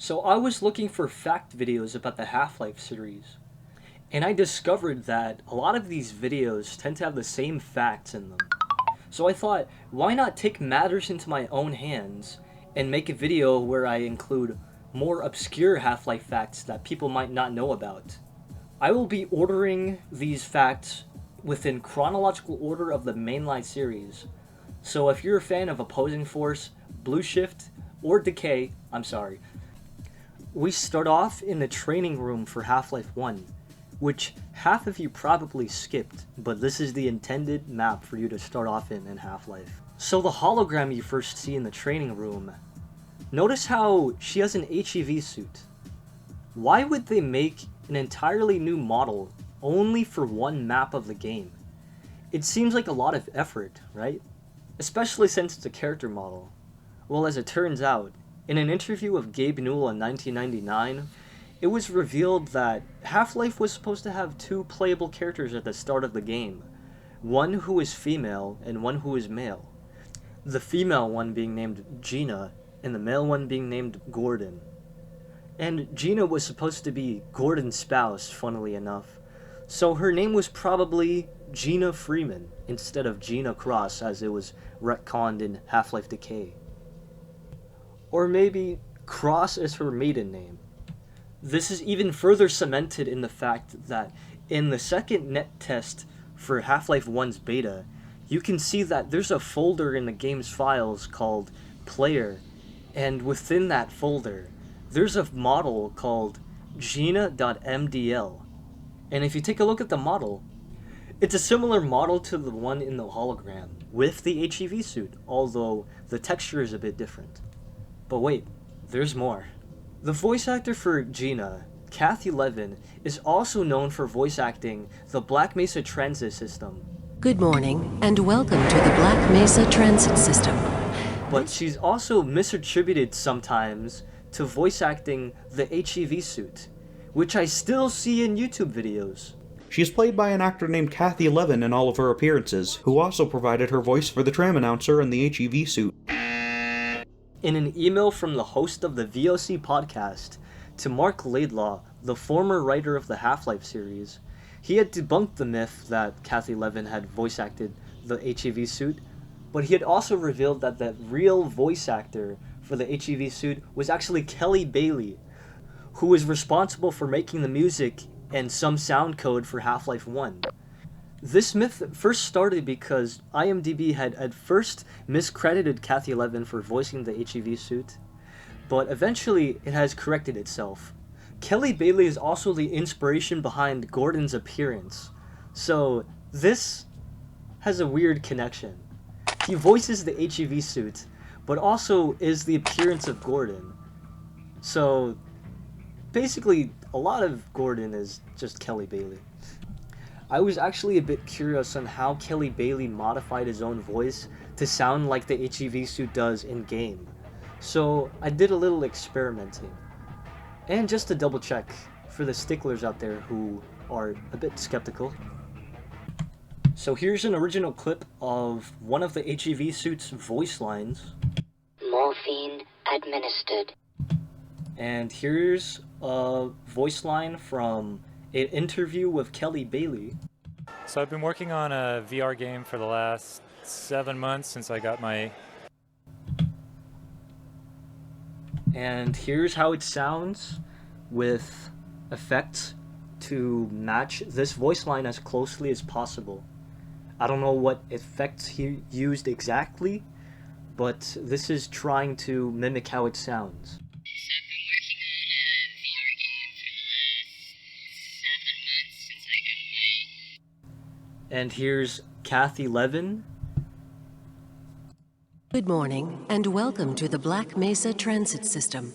So I was looking for fact videos about the Half-Life series, and I discovered that a lot of these videos tend to have the same facts in them. So I thought, why not take matters into my own hands and make a video where I include more obscure Half-Life facts that people might not know about. I will be ordering these facts within chronological order of the mainline series. So if you're a fan of Opposing Force, Blue Shift, or Decay, I'm sorry. We start off in the training room for Half-Life 1, which half of you probably skipped, but this is the intended map for you to start off in Half-Life. So the hologram you first see in the training room, notice how she has an HEV suit. Why would they make an entirely new model only for one map of the game? It seems like a lot of effort, right? Especially since it's a character model. Well, as it turns out, in an interview with Gabe Newell in 1999, it was revealed that Half-Life was supposed to have two playable characters at the start of the game. One who is female and one who is male. The female one being named Gina, and the male one being named Gordon. And Gina was supposed to be Gordon's spouse, funnily enough. So her name was probably Gina Freeman, instead of Gina Cross as it was retconned in Half-Life Decay. Or maybe Cross is her maiden name. This is even further cemented in the fact that in the second net test for Half-Life 1's beta, you can see that there's a folder in the game's files called Player, and within that folder, there's a model called Gina.mdl. And if you take a look at the model, it's a similar model to the one in the hologram, with the HEV suit, although the texture is a bit different. But wait, there's more. The voice actor for Gina, Kathy Levin, is also known for voice acting the Black Mesa Transit System. Good morning, and welcome to the Black Mesa Transit System. But she's also misattributed sometimes to voice acting the HEV suit, which I still see in YouTube videos. She is played by an actor named Kathy Levin in all of her appearances, who also provided her voice for the tram announcer in the HEV suit. In an email from the host of the VOC podcast to Mark Laidlaw, the former writer of the Half-Life series, he had debunked the myth that Kathy Levin had voice acted the HEV suit, but he had also revealed that the real voice actor for the HEV suit was actually Kelly Bailey, who was responsible for making the music and some sound code for Half-Life 1. This myth first started because IMDb had at first miscredited Kathy Levin for voicing the HEV suit, but eventually it has corrected itself. Kelly Bailey is also the inspiration behind Gordon's appearance, so this has a weird connection. He voices the HEV suit, but also is the appearance of Gordon. So basically, a lot of Gordon is just Kelly Bailey. I was actually a bit curious on how Kelly Bailey modified his own voice to sound like the HEV suit does in-game. So I did a little experimenting. And just to double check, for the sticklers out there who are a bit skeptical. So here's an original clip of one of the HEV suit's voice lines. Morphine administered. And here's a voice line from an interview with Kelly Bailey. So I've been working on a VR game for the last 7 months since I got my... And here's how it sounds with effects to match this voice line as closely as possible. I don't know what effects he used exactly, but this is trying to mimic how it sounds. And here's Kathy Levin. Good morning, and welcome to the Black Mesa Transit System.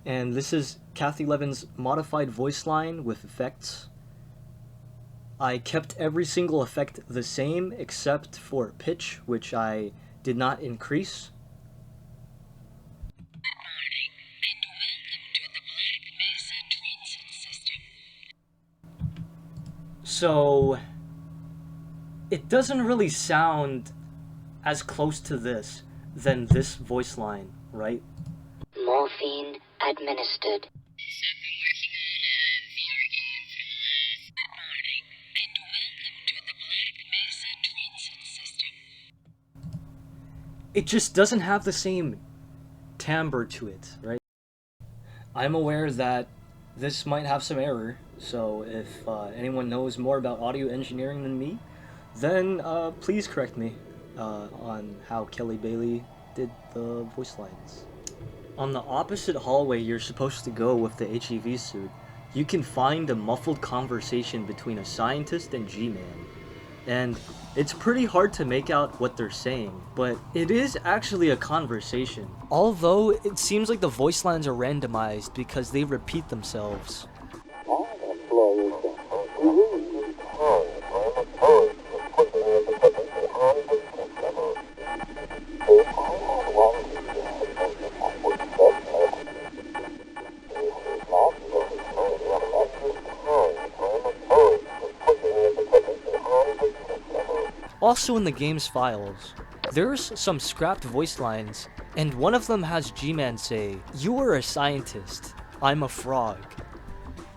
And this is Kathy Levin's modified voice line with effects. I kept every single effect the same except for pitch, which I did not increase. Good morning, and welcome to the Black Mesa Transit System. So it doesn't really sound as close to this than this voice line, right? Morphine administered. It just doesn't have the same timbre to it, right? I'm aware that this might have some error, so if anyone knows more about audio engineering than me, then please correct me on how Kelly Bailey did the voice lines. On the opposite hallway you're supposed to go with the HEV suit, you can find a muffled conversation between a scientist and G-Man. And it's pretty hard to make out what they're saying, but it is actually a conversation. Although, it seems like the voice lines are randomized because they repeat themselves. Also in the game's files, there's some scrapped voice lines, and one of them has G-Man say, "You are a scientist, I'm a frog."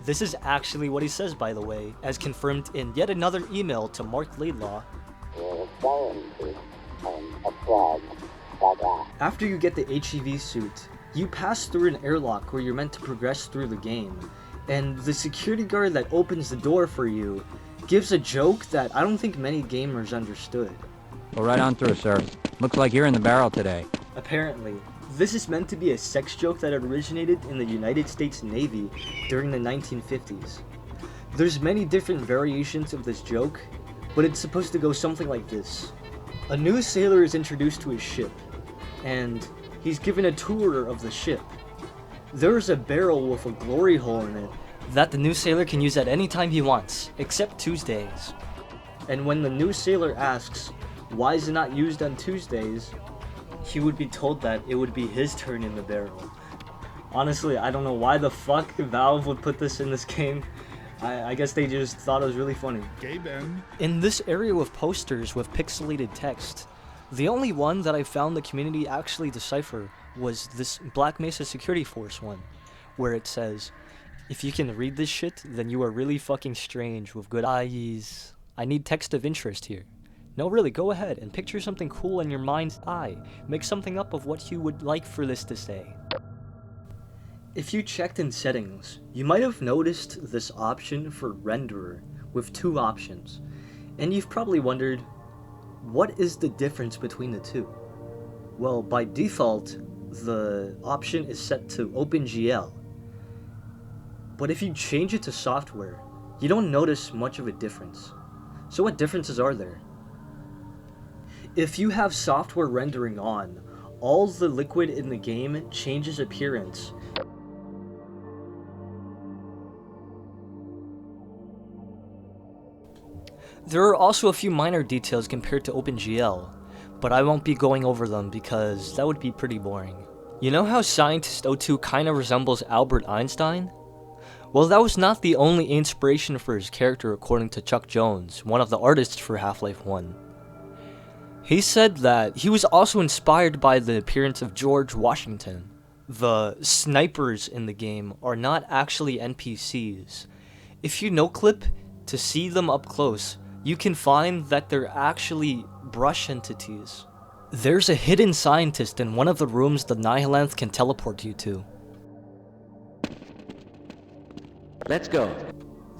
This is actually what he says, by the way, as confirmed in yet another email to Mark Laidlaw. After you get the HEV suit, you pass through an airlock where you're meant to progress through the game, and the security guard that opens the door for you gives a joke that I don't think many gamers understood. Go right on through, sir. Looks like you're in the barrel today. Apparently, this is meant to be a sex joke that originated in the United States Navy during the 1950s. There's many different variations of this joke, but it's supposed to go something like this. A new sailor is introduced to his ship, and he's given a tour of the ship. There's a barrel with a glory hole in it that the new sailor can use at any time he wants, except Tuesdays. And when the new sailor asks, why is it not used on Tuesdays, he would be told that it would be his turn in the barrel. Honestly, I don't know why the fuck Valve would put this in this game. I guess they just thought it was really funny. Gay Ben. In this area of posters with pixelated text, the only one that I found the community actually decipher was this Black Mesa Security Force one, where it says, "If you can read this shit, then you are really fucking strange with good eyes." I need text of interest here. No, really, go ahead and picture something cool in your mind's eye. Make something up of what you would like for this to say. If you checked in settings, you might have noticed this option for renderer with two options. And you've probably wondered, what is the difference between the two? Well, by default, the option is set to OpenGL. But if you change it to software, you don't notice much of a difference. So what differences are there? If you have software rendering on, all the liquid in the game changes appearance. There are also a few minor details compared to OpenGL, but I won't be going over them because that would be pretty boring. You know how Scientist 02 kinda resembles Albert Einstein? Well, that was not the only inspiration for his character according to Chuck Jones, one of the artists for Half-Life 1. He said that he was also inspired by the appearance of George Washington. The snipers in the game are not actually NPCs. If you no-clip to see them up close, you can find that they're actually brush entities. There's a hidden scientist in one of the rooms the Nihilanth can teleport you to. Let's go.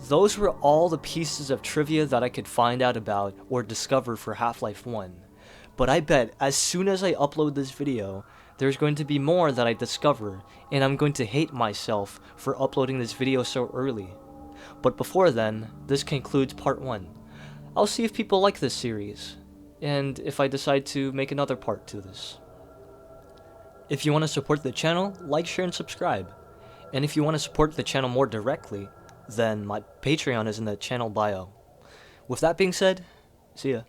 Those were all the pieces of trivia that I could find out about or discover for Half-Life 1. But I bet as soon as I upload this video, there's going to be more that I discover, and I'm going to hate myself for uploading this video so early. But before then, this concludes part 1. I'll see if people like this series, and if I decide to make another part to this. If you want to support the channel, like, share, and subscribe. And if you want to support the channel more directly, then my Patreon is in the channel bio. With that being said, see ya.